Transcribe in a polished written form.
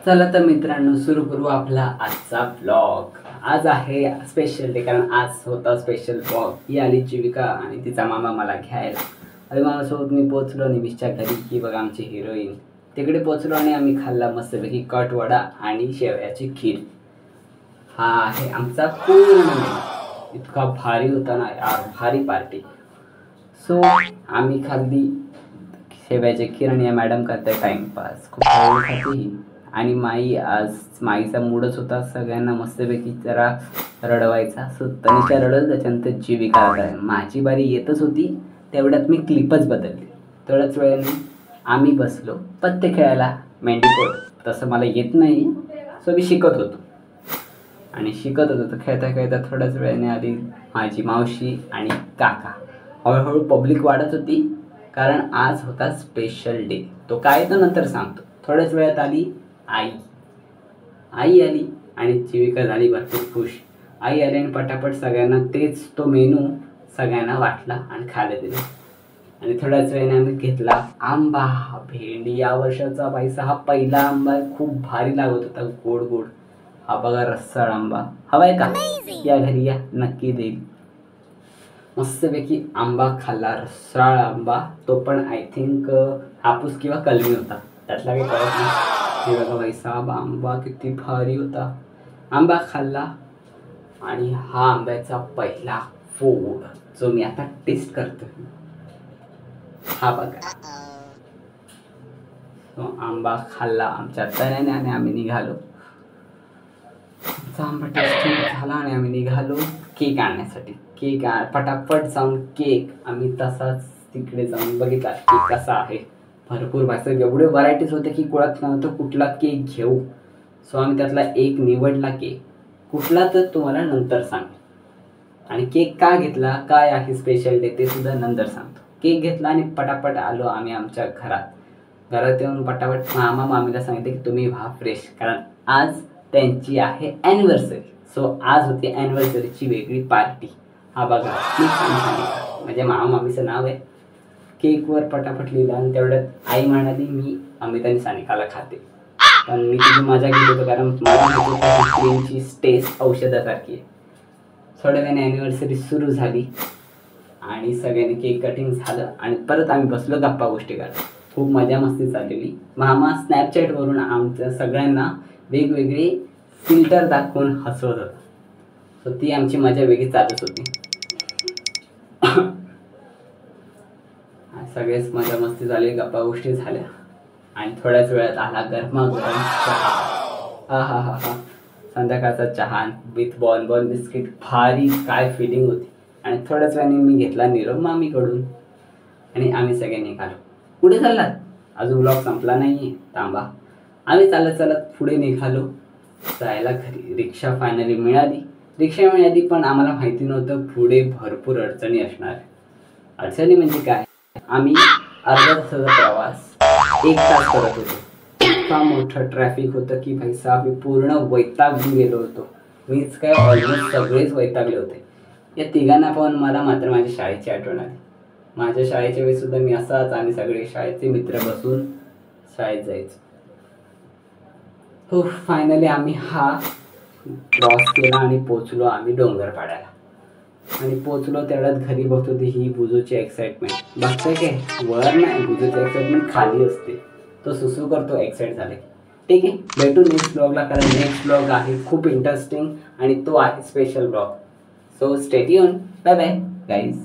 चला तर मित्रांनो सुरू करू आपला आजचा ब्लॉग। आज आहे स्पेशल डे, कारण आज होता स्पेशल ब्लॉग। ही आली जीविका आणि तिचा मामा मला घ्यायला आणि मामासोबत मी पोचलो निमिषच्या घरी। ही बघा आमची हिरोईन। तिकडे पोचलो आणि आम्ही खाल्ला मस्तपैकी कटवडा आणि शेवयाची खीर। हा आहे आमचा पूर्ण मेनू। इतका भारी होता ना यार, भारी पार्टी। सो आम्ही खाल्ली शेवयाची खीर आणि या मॅडम करताय टाइमपास, खूप हळू खाते ही। आणि आज माईचा मूडच होता सगळ्यांना मस्तपैकी जरा रडवायचा। सो तनिषा रडत, त्याच्यानंतर जीविका रडाय। माझी बारी येतच होती, तेवढ्यात मी क्लिपच बदलली। थोड्याच वेळाने आम्ही बसलो पत्ते खेळायला, मेंढीकोट। तसं मला येत नाही, सो मी शिकत होतो आणि शिकत होतो तर खेळता खेळता थोड्याच वेळाने आली माझी मावशी आणि काका। हळूहळू पब्लिक वाढत होती, कारण आज होता स्पेशल डे। तो काय तो नंतर सांगतो। थोड्याच वेळात आली आई आली आणि जीविका झाली भरपूर खुश। आई आली आणि पटापट सगळ्यांना तेच तो मेनू सगळ्यांना वाटला आणि खायला दिला। आणि थोड्याच वेळाने आम्ही घेतला आंबा भेंडी। या वर्षाचा पैसा हा पहिला आंबा खूप भारी लागत होता, गोड गोड। हा बघा रस्साळ आंबा, हवाय का? या घरी या, नक्की देईल। मस्तपैकी आंबा खाल्ला, रसाळ आंबा। तो पण आय थिंक हापूस किंवा कलमी होता, त्यातला काही कळत नाही। हे बघा भाई साहब, आंबा किती भारी होता। आंबा खाल्ला आणि हा आंब्याचा पहिला फोड जो मी आता टेस्ट करतो। हा बघा, तो आंबा खाल्ला आमच्या तऱ्हेने आणि आम्ही निघालो। आंबा टेस्ट झाला आणि आम्ही निघालो केक आणण्यासाठी। केक पटापट जाऊन केक आम्ही तसाच तिकडे जाऊन बघितला केक कसा आहे। भरपूर भाषा एवढे व्हरायटीज होते की कळत नव्हतं कुठला केक घेऊ। सो आम्ही त्यातला एक निवडला केक। कुठला तर तुम्हाला नंतर सांगतो, आणि केक का घेतला, काय आहे स्पेशल डे ते सुद्धा नंतर सांगतो। केक घेतला आणि पटापट आलो आम्ही आमच्या घरात येऊन पटापट मामा मामीला सांगितले की तुम्ही व्हा फ्रेश, कारण आज त्यांची आहे ॲनिव्हर्सरी। सो आज होती ॲनिव्हर्सरीची वेगळी पार्टी। हा बघा म्हणजे मामा मामीचं नाव आहे। केकवर पटापट लिहिलं आणि तेवढ्यात आई म्हणाली मी अमित आणि सानिकाला खाते। पण मी तिची मजा घेत होतो, कारण मला क्रीमची टेस्ट औषधासारखी आहे। थोड्या वेळाने ॲनिव्हर्सरी सुरू झाली आणि सगळ्यांनी केक कटिंग झालं आणि परत आम्ही बसलो गप्पा गोष्टी करत। खूप मजा मस्ती चाललेली। मामा स्नॅपचॅटवरून आमच्या सगळ्यांना वेगवेगळे फिल्टर दाखवून हसवत होता। सो ती आमची मजा वेगळी चालत होती। सगळेच मजा मस्ती झाली, गप्पा गोष्टी झाल्या आणि थोड्याच वेळात आला गरमागरम चहा। हा हा हा, संध्याकाळचा चहा विथ बॉन बिस्किट, भारी काय फिलिंग होती। आणि थोड्याच वेळाने मी घेतला निरोप मामीकडून आणि आम्ही सगळे निघालो। पुढे चाललात, अजून ब्लॉग संपला नाहीये, थांबा। आम्ही चालत पुढे निघालो जायला घरी। रिक्षा फायनली मिळाली, पण आम्हाला माहिती नव्हतं पुढे भरपूर अडचणी असणार। अडचणी म्हणजे काय, आम्ही अर्धा तासाचा प्रवास 1 तास करत होतो। इतका मोठं ट्रॅफिक होतं की भाई साहब मी पूर्ण वैतागून गेलो होतो। मीच काय ऑलमोस्ट सगळेच वैतागले होते। या तिघांना पाहून मला मात्र माझ्या शाळेची आठवण आली। माझ्या शाळेच्या वेळी सुद्धा मी असाच आम्ही सगळे शाळेचे मित्र बसून शाळेत जायचो। हो फायनली आम्ही हा क्रॉस केला आणि पोचलो आम्ही डोंगरपाड्याला। आणि पोचलो तेवढ्यात घरी बघत होती ही बुजूची एक्साइटमेंट। बघताय काय, वर नाही, बुजूची एक्साइटमेंट खाली असते। तो सुसू करतो एक्साइट झाले। ठीक आहे, भेटू नेक्स्ट ब्लॉगला, कारण नेक्स्ट ब्लॉग आहे खूप इंटरेस्टिंग आणि तो आहे special blog. So stay tuned, bye bye guys.